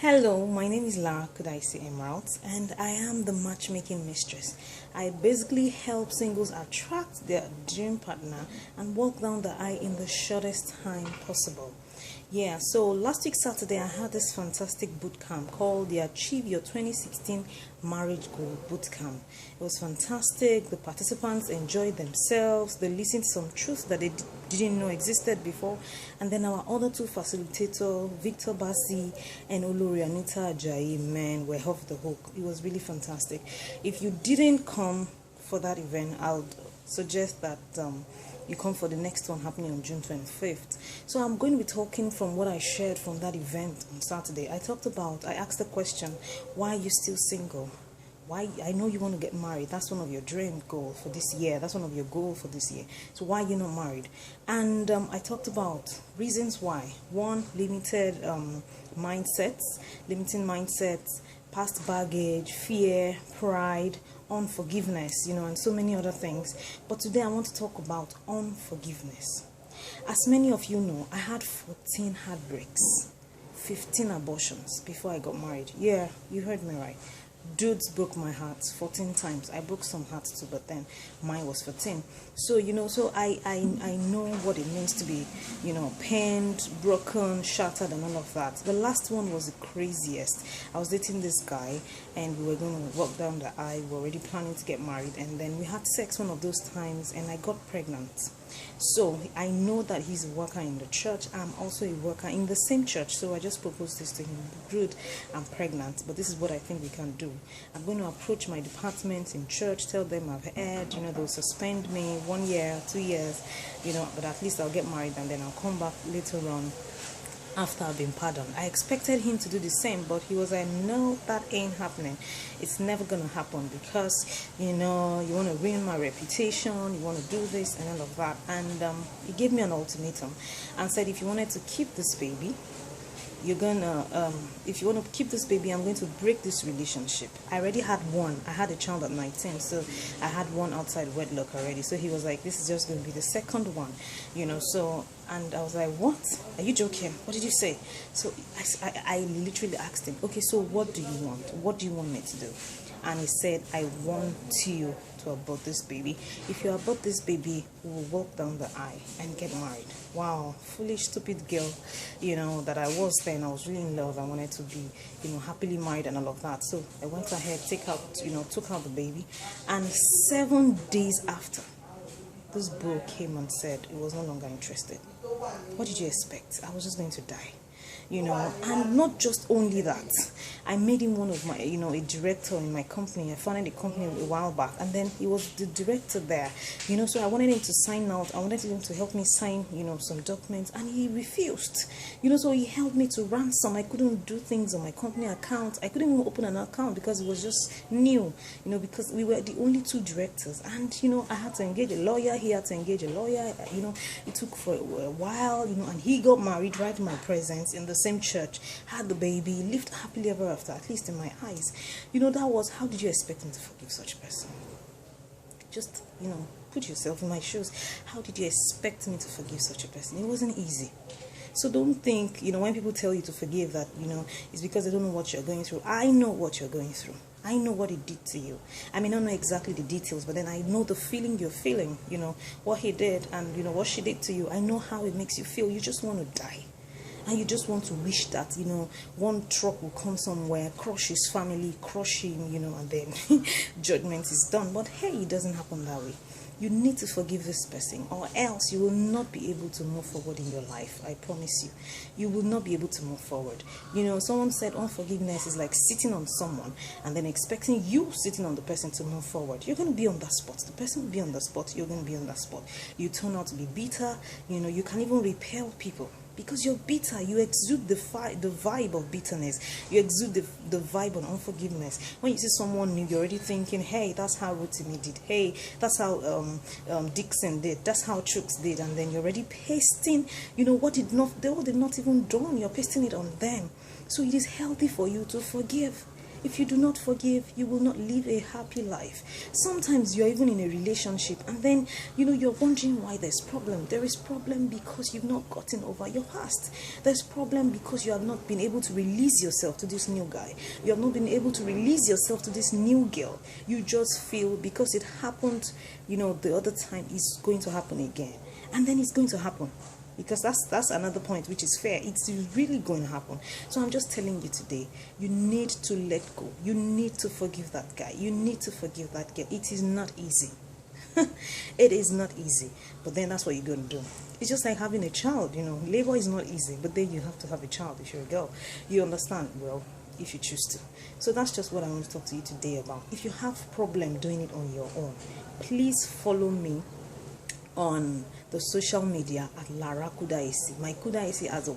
Hello, my name is Lara Kudayisi-Emeralds, and I am the matchmaking mistress. I basically help singles attract their dream partner and walk down the aisle in the shortest time possible. Yeah, so last week Saturday I had this fantastic boot camp called the Achieve Your 2016 Marriage Goal Boot Camp. It was fantastic. The participants enjoyed themselves. They listened to some truths that they didn't know existed before. And then our other two facilitators, Victor Bassi and Olori Anita Ajayi, man, were off the hook. It was really fantastic. If you didn't come for that event, I would suggest that you come for the next one happening on June 25th. So I'm going to be talking from what I shared from that event on Saturday. I asked the question, why are you still single? Why? I know you want to get married. That's one of your dream goals for this year. That's one of your goals for this year. So why are you not married? And I talked about reasons why. One, limiting mindsets, past baggage, fear, pride, unforgiveness, and so many other things. But today I want to talk about unforgiveness. As many of you know, I had 14 heartbreaks, 15 abortions before I got married. Yeah, you heard me right. Dudes broke my heart 14 times. I broke some hearts too, but then mine was 14. So I know what it means to be pained, broken, shattered, and all of that. The last one was the craziest. I was dating this guy and we were going to walk down the aisle. We were already planning to get married, and then we had sex one of those times and I got pregnant. So I know that he's a worker in the church. I'm also a worker in the same church. So I just proposed this to him. Good, I'm pregnant, but this is what I think we can do. I'm going to approach my department in church, tell them I've heard, they'll suspend me 1 year, 2 years, but at least I'll get married and then I'll come back later on after I've been pardoned. I expected him to do the same, but he was like, no, that ain't happening. It's never gonna happen because you want to ruin my reputation, you want to do this and all of that. And he gave me an ultimatum and said, if you wanted to keep this baby, if you want to keep this baby, I'm going to break this relationship. I already had one. I had a child at 19, so I had one outside wedlock already. So he was like, this is just going to be the second one, so. And I was like, what? Are you joking? What did you say? So I literally asked him, okay, so what do you want? What do you want me to do? And he said, I want you to abort this baby. If you abort this baby, we will walk down the aisle and get married. Wow, foolish, stupid girl, that I was then. I was really in love. I wanted to be, happily married and all of that. So I went ahead, took out the baby. And 7 days after, this bro came and said he was no longer interested. What did you expect? I was just going to die. And not just only that, I made him one of my, a director in my company. I founded a company a while back, and then he was the director there, so I wanted him to sign out. I wanted him to help me sign, some documents, and he refused, so he held me to ransom. I couldn't do things on my company account. I couldn't even open an account because it was just new, because we were the only two directors, and, I had to engage a lawyer. He had to engage a lawyer, it took for a while, and he got married right in my presence in the same church, had the baby, lived happily ever after, at least in my eyes. That was, how did you expect me to forgive such a person? Just, put yourself in my shoes. How did you expect me to forgive such a person? It wasn't easy. So don't think, when people tell you to forgive that, it's because they don't know what you're going through. I know what you're going through. I know what it did to you. I may not know exactly the details, but then I know the feeling you're feeling, what he did and, what she did to you. I know how it makes you feel. You just want to die. And you just want to wish that, one truck will come somewhere, crush his family, crush him, and then judgment is done. But hey, it doesn't happen that way. You need to forgive this person, or else you will not be able to move forward in your life. I promise you. You will not be able to move forward. Someone said unforgiveness is like sitting on someone and then expecting you sitting on the person to move forward. You're going to be on that spot. The person will be on that spot. You're going to be on that spot. You turn out to be bitter. You can even repel people. Because you're bitter, you exude the vibe of bitterness. You exude the vibe of unforgiveness. When you see someone new, you're already thinking, hey, that's how Rotimi did. Hey, that's how Dixon did. That's how Chooks did. And then you're already pasting, what did not even dawn. You're pasting it on them. So it is healthy for you to forgive. If you do not forgive, you will not live a happy life. Sometimes you're even in a relationship and then you're wondering why there's problem. There is problem because you've not gotten over your past. There's problem because you have not been able to release yourself to this new guy. You have not been able to release yourself to this new girl. You just feel because it happened, the other time, it's going to happen again. And then it's going to happen. Because that's another point which is fair. It's really going to happen. So I'm just telling you today, you need to let go. You need to forgive that guy. You need to forgive that girl. It is not easy. It is not easy. But then that's what you're going to do. It's just like having a child, Labor is not easy, but then you have to have a child if you're a girl. You understand? Well, if you choose to. So that's just what I want to talk to you today about. If you have problem doing it on your own, please follow me on the social media at Lara Kudayisi. My Kudayisi as a